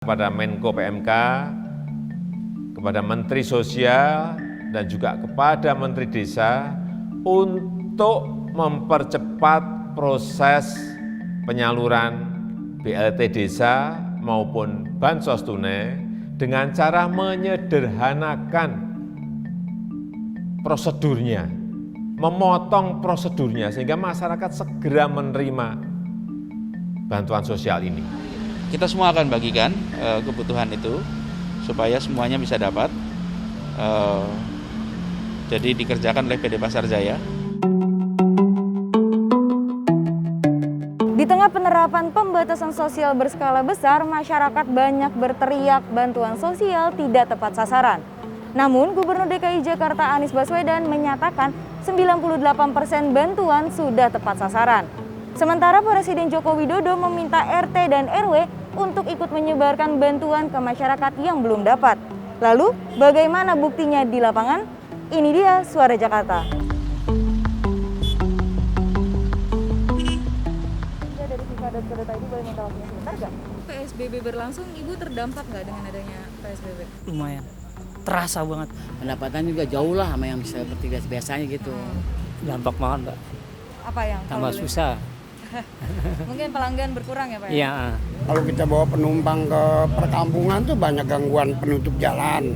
Kepada Menko PMK, kepada Menteri Sosial, dan juga kepada Menteri Desa untuk mempercepat proses penyaluran BLT Desa maupun Bansos Tunai dengan cara menyederhanakan prosedurnya, memotong prosedurnya sehingga masyarakat segera menerima bantuan sosial ini. Kita semua akan bagikan kebutuhan itu supaya semuanya bisa dapat. Jadi dikerjakan oleh PD Pasar Jaya. Di tengah penerapan pembatasan sosial berskala besar, masyarakat banyak berteriak bantuan sosial tidak tepat sasaran. Namun, Gubernur DKI Jakarta Anies Baswedan menyatakan 98% bantuan sudah tepat sasaran. Sementara Presiden Joko Widodo meminta RT dan RW untuk ikut menyebarkan bantuan ke masyarakat yang belum dapat. Lalu, bagaimana buktinya di lapangan? Ini dia Suara Jakarta. Dari FIFA.co.id boleh minta waktunya sebentar nggak? PSBB berlangsung, Ibu terdampak nggak dengan adanya PSBB? Lumayan, terasa banget. Pendapatan juga jauh lah sama yang seperti biasanya gitu. Dampak banget, Mbak. Apa yang? Tambah susah. Mungkin pelanggan berkurang ya Pak? Iya. Kalau kita bawa penumpang ke perkampungan tuh banyak gangguan penutup jalan.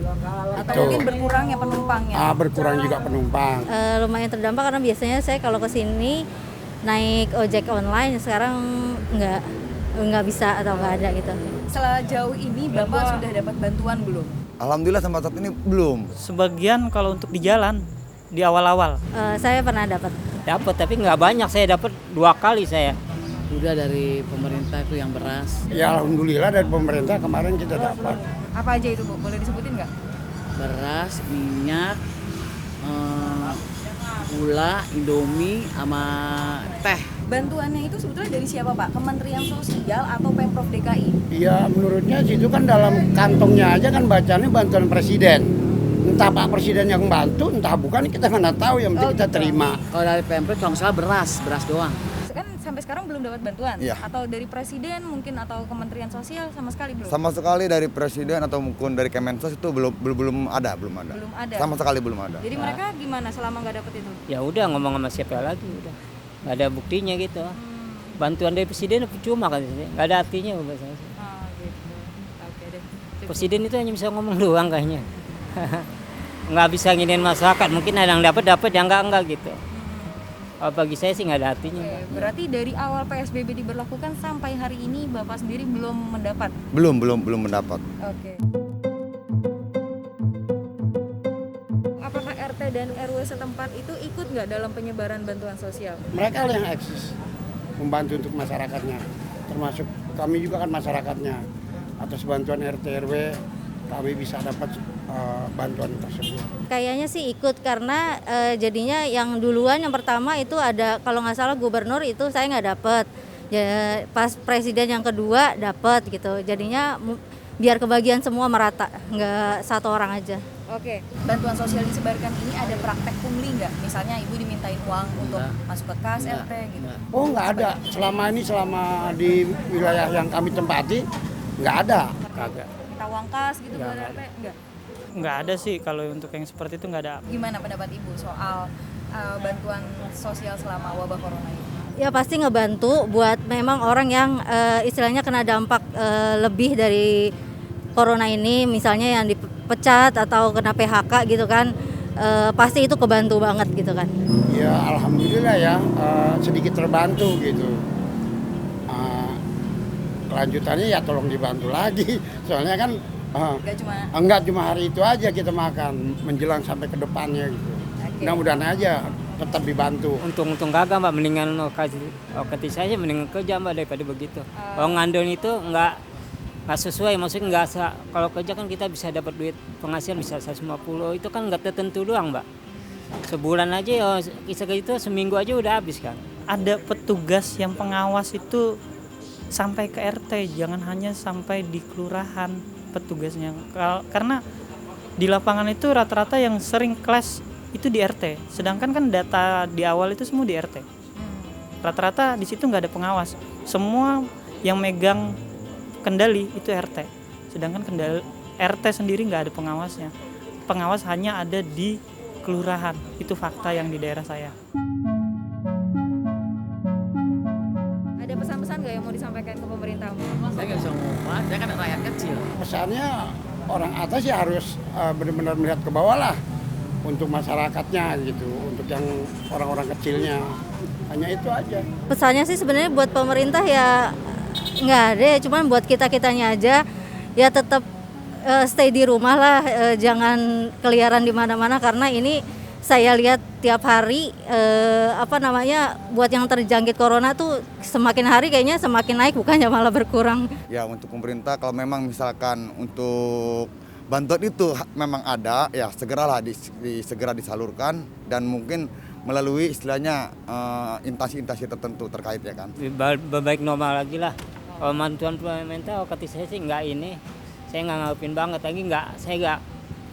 Atau mungkin berkurang ya penumpangnya? Berkurang juga penumpang. Lumayan terdampak karena biasanya saya kalau ke sini naik ojek online, sekarang nggak bisa atau nggak ada gitu. Sejauh ini Bapak sudah dapat bantuan belum? Alhamdulillah sampai saat ini belum. Sebagian kalau untuk di jalan, di awal-awal. Saya pernah dapat. Dapat, tapi nggak banyak. Saya dapat 2 kali saya. Udah dari pemerintah itu yang beras, Ya alhamdulillah dari pemerintah kemarin kita dapat. Apa aja itu Bu? Boleh disebutin nggak? beras, minyak, gula, Indomie, sama teh. Bantuannya itu sebetulnya dari siapa Pak? Kementerian Sosial atau Pemprov DKI? Ya menurutnya situ kan dalam kantongnya aja kan bacanya bantuan presiden. Entah Pak Presiden yang bantu, entah bukan kita nggak tahu, yang penting kita terima. Kalau dari Pemprov kalau nggak salah beras doang. Kan sampai sekarang belum dapat bantuan? Iya. Atau dari Presiden mungkin atau Kementerian Sosial sama sekali belum? Sama sekali dari Presiden atau mungkin dari Kemensos itu belum ada. Belum ada? Sama sekali belum ada. Jadi mereka gimana selama nggak dapat itu? Ya udah, ngomong sama siapa lagi udah. Nggak ada buktinya gitu. Bantuan dari presiden cuma kan, nggak ada artinya buat saya. Oh gitu. Oke deh. Presiden itu hanya bisa ngomong doang kayaknya. Nggak bisa nginin masyarakat, mungkin ada yang dapat yang enggak gitu. Bagi saya sih nggak ada artinya. Oke, berarti dari awal PSBB diberlakukan sampai hari ini Bapak sendiri belum mendapat? Belum mendapat. Oke. Apakah RT dan RW setempat itu ikut nggak dalam penyebaran bantuan sosial? Mereka lah yang eksis membantu untuk masyarakatnya. Termasuk kami juga kan masyarakatnya. Atas bantuan RT RW kami bisa dapat bantuan tersebut. Kayaknya sih ikut karena jadinya yang duluan yang pertama itu ada, kalau nggak salah gubernur itu saya nggak dapet. Ya, pas presiden yang kedua dapet gitu. Jadinya biar kebagian semua merata, nggak satu orang aja. Oke, bantuan sosial disebarkan ini ada praktek pungli nggak? Misalnya ibu dimintain uang untuk masuk ke kas RT gitu? Oh nggak ada, selama di wilayah yang kami tempati nggak ada. Kagak. Minta uang kas gitu buat RT? Nggak? Nggak ada sih, kalau untuk yang seperti itu nggak ada. Gimana pendapat ibu soal bantuan sosial selama wabah corona ini? Ya pasti ngebantu buat memang orang yang istilahnya kena dampak lebih dari corona ini, misalnya yang dipecat atau kena PHK gitu kan, pasti itu kebantu banget gitu kan. Ya alhamdulillah ya, sedikit terbantu gitu. Kelanjutannya ya tolong dibantu lagi, soalnya kan enggak cuma hari itu aja kita makan, menjelang sampai ke depannya gitu. Mudah-mudahan aja tetap dibantu. Untung kagak Mbak, mendingan lokasi saya mendingan kerja Mbak daripada begitu. Kalau ngandon itu nggak sesuai, maksudnya kalau kerja kan kita bisa dapat duit penghasilan bisa 150, itu kan nggak tertentu doang Mbak. Sebulan aja ya kisah gitu, seminggu aja udah habis kan. Ada petugas yang pengawas itu sampai ke RT, jangan hanya sampai di kelurahan petugasnya. Karena di lapangan itu rata-rata yang sering clash itu di RT, sedangkan kan data di awal itu semua di RT. Rata-rata di situ nggak ada pengawas, semua yang megang kendali itu RT. Sedangkan RT sendiri nggak ada pengawasnya. Pengawas hanya ada di kelurahan. Itu fakta yang di daerah saya. Ada pesan-pesan nggak yang mau disampaikan ke pemerintah? Saya nggak bisa ngomong, saya kan rakyat kecil. Pesannya orang atas ya harus benar-benar melihat ke bawah lah untuk masyarakatnya gitu, untuk yang orang-orang kecilnya. Hanya itu aja. Pesannya sih sebenarnya buat pemerintah ya nggak ada, cuman buat kita-kitanya aja ya tetap stay di rumah lah, jangan keliaran di mana-mana karena ini saya lihat tiap hari buat yang terjangkit corona tuh semakin hari kayaknya semakin naik bukannya malah berkurang. Ya untuk pemerintah kalau memang misalkan untuk bantuan itu memang ada, ya segeralah segera disalurkan dan mungkin melalui istilahnya instansi-instansi tertentu terkait ya kan. Baik normal lagi lah. Kalau bantuan pemerintah kata saya sih nggak ini. Saya nggak ngarepin banget lagi saya nggak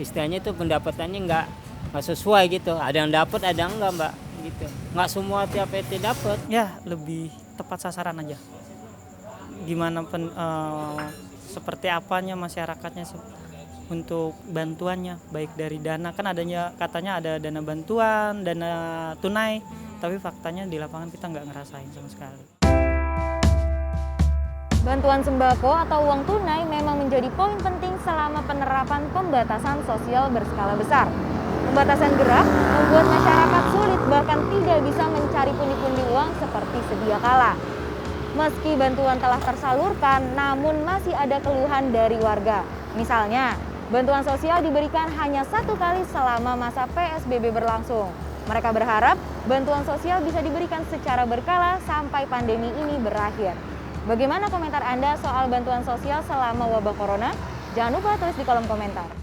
istilahnya itu pendapatannya nggak sesuai gitu. Ada yang dapat, ada yang enggak, Mbak, gitu. Nggak semua tiap RT dapat. Ya, lebih tepat sasaran aja. Gimana seperti apanya masyarakatnya untuk bantuannya, baik dari dana, kan katanya ada dana bantuan, dana tunai, tapi faktanya di lapangan kita nggak ngerasain sama sekali. Bantuan sembako atau uang tunai memang menjadi poin penting selama penerapan pembatasan sosial berskala besar. Pembatasan gerak membuat masyarakat sulit bahkan tidak bisa mencari pundi-pundi uang seperti sedia kala. Meski bantuan telah tersalurkan, namun masih ada keluhan dari warga. Misalnya, bantuan sosial diberikan hanya 1 kali selama masa PSBB berlangsung. Mereka berharap bantuan sosial bisa diberikan secara berkala sampai pandemi ini berakhir. Bagaimana komentar Anda soal bantuan sosial selama wabah corona? Jangan lupa tulis di kolom komentar.